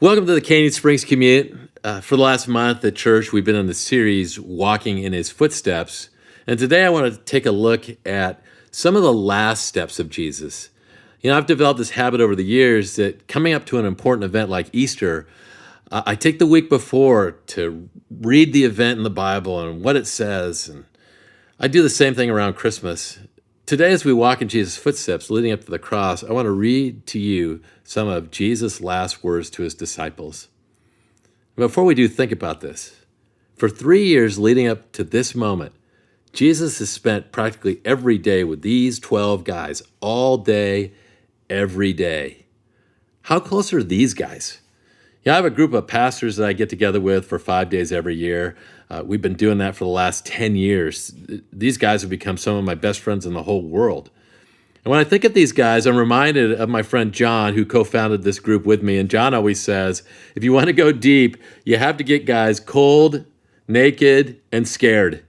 Welcome to the Canyon Springs Commute. For the last month at church, we've been in the series Walking in His Footsteps. And today I want to take a look at some of the last steps of Jesus. I've developed this habit over the years that coming up to an important event like Easter, I take the week before to read the event in the Bible and what it says. And I do the same thing around Christmas. Today, as we walk in Jesus' footsteps leading up to the cross, I want to read to you some of Jesus' last words to his disciples. Before we do, think about this. For 3 years leading up to this moment, Jesus has spent practically every day with these 12 guys, all day, every day. How close are these guys? I have a group of pastors that I get together with for 5 days every year. We've been doing that for the last 10 years. These guys have become some of my best friends in the whole world. And when I think of these guys, I'm reminded of my friend John, who co-founded this group with me. And John always says, if you want to go deep, you have to get guys cold, naked, and scared.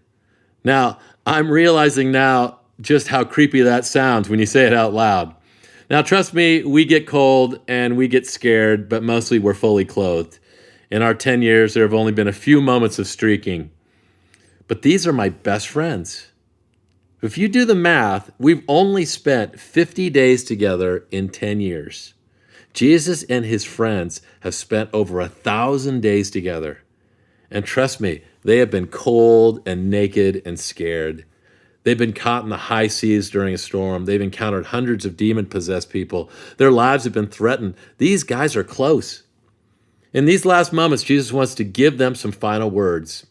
Now, I'm realizing now just how creepy that sounds when you say it out loud. Now, trust me, we get cold and we get scared, but mostly we're fully clothed. In our 10 years, there have only been a few moments of streaking. But these are my best friends. If you do the math, we've only spent 50 days together in 10 years. Jesus and his friends have spent over 1,000 days together. And trust me, they have been cold and naked and scared. They've been caught in the high seas during a storm. They've encountered hundreds of demon-possessed people. Their lives have been threatened. These guys are close. In these last moments, Jesus wants to give them some final words.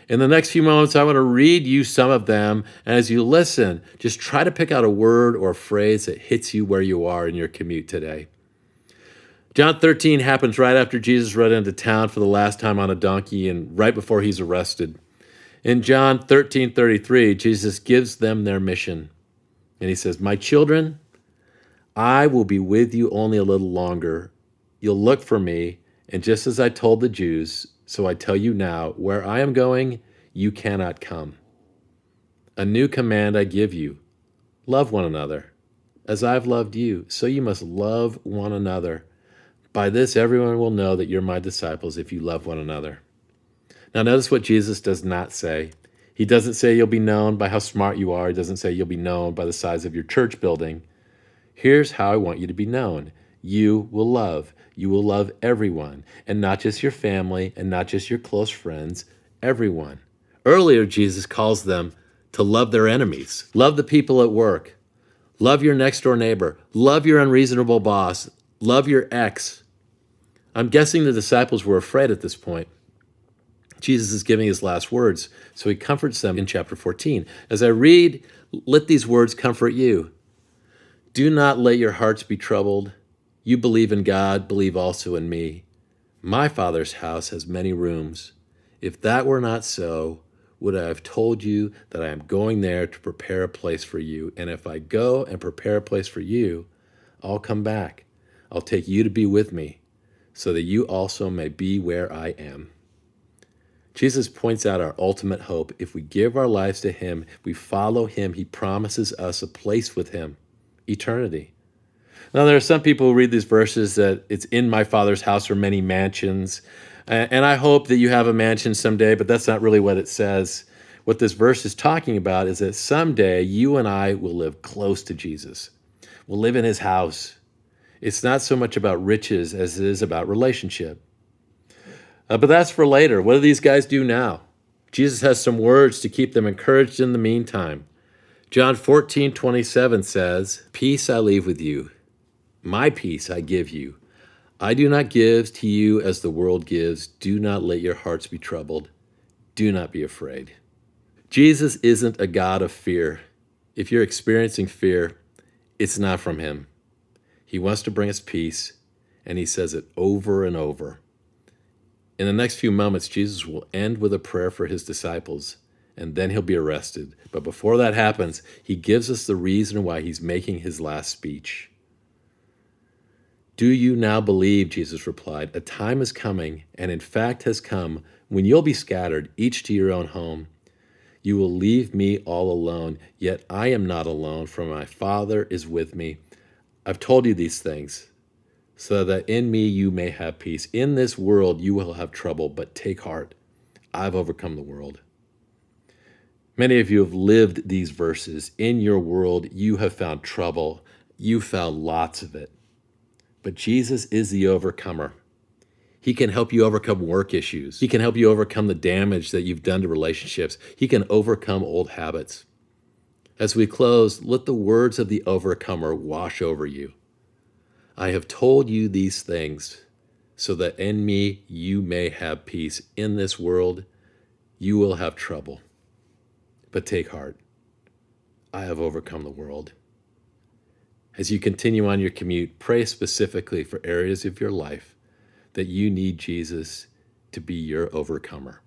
In the next few moments, I want to read you some of them. And as you listen, just try to pick out a word or a phrase that hits you where you are in your commute today. John 13 happens right after Jesus rode into town for the last time on a donkey and right before he's arrested. In John 13:33, Jesus gives them their mission. And he says, "My children, I will be with you only a little longer. You'll look for me, and just as I told the Jews, so I tell you now, where I am going, you cannot come. A new command I give you, love one another. As I've loved you, so you must love one another. By this, everyone will know that you're my disciples if you love one another." Now, notice what Jesus does not say. He doesn't say you'll be known by how smart you are. He doesn't say you'll be known by the size of your church building. Here's how I want you to be known. You will love. You will love everyone, and not just your family, and not just your close friends, everyone. Earlier, Jesus calls them to love their enemies. Love the people at work. Love your next door neighbor. Love your unreasonable boss. Love your ex. I'm guessing the disciples were afraid at this point. Jesus is giving his last words, so he comforts them in chapter 14. As I read, let these words comfort you. Do not let your hearts be troubled. You believe in God, believe also in me. My Father's house has many rooms. If that were not so, would I have told you that I am going there to prepare a place for you? And if I go and prepare a place for you, I'll come back. I'll take you to be with me, so that you also may be where I am. Jesus points out our ultimate hope. If we give our lives to him, we follow him, he promises us a place with him, eternity. Now, there are some people who read these verses that it's in my Father's house are many mansions. And I hope that you have a mansion someday, but that's not really what it says. What this verse is talking about is that someday you and I will live close to Jesus. We'll live in his house. It's not so much about riches as it is about relationship. But that's for later. What do these guys do now? Jesus has some words to keep them encouraged in the meantime. John 14:27 says, "Peace I leave with you. My peace I give you. I do not give to you as the world gives. Do not let your hearts be troubled. Do not be afraid." Jesus isn't a God of fear. If you're experiencing fear, it's not from him. He wants to bring us peace, and he says it over and over. In the next few moments, Jesus will end with a prayer for his disciples, and then he'll be arrested. But before that happens, he gives us the reason why he's making his last speech. "Do you now believe?" Jesus replied. "A time is coming, and in fact has come, when you'll be scattered, each to your own home. You will leave me all alone, yet I am not alone, for my Father is with me. I've told you these things, so that in me you may have peace. In this world you will have trouble, but take heart. I've overcome the world. Many of you have lived these verses. In your world, you have found trouble. You found lots of it. But Jesus is the overcomer. He can help you overcome work issues. He can help you overcome the damage that you've done to relationships. He can overcome old habits. As we close, let the words of the overcomer wash over you. I have told you these things so that in me you may have peace. In this world, you will have trouble. But take heart. I have overcome the world. As you continue on your commute, pray specifically for areas of your life that you need Jesus to be your overcomer.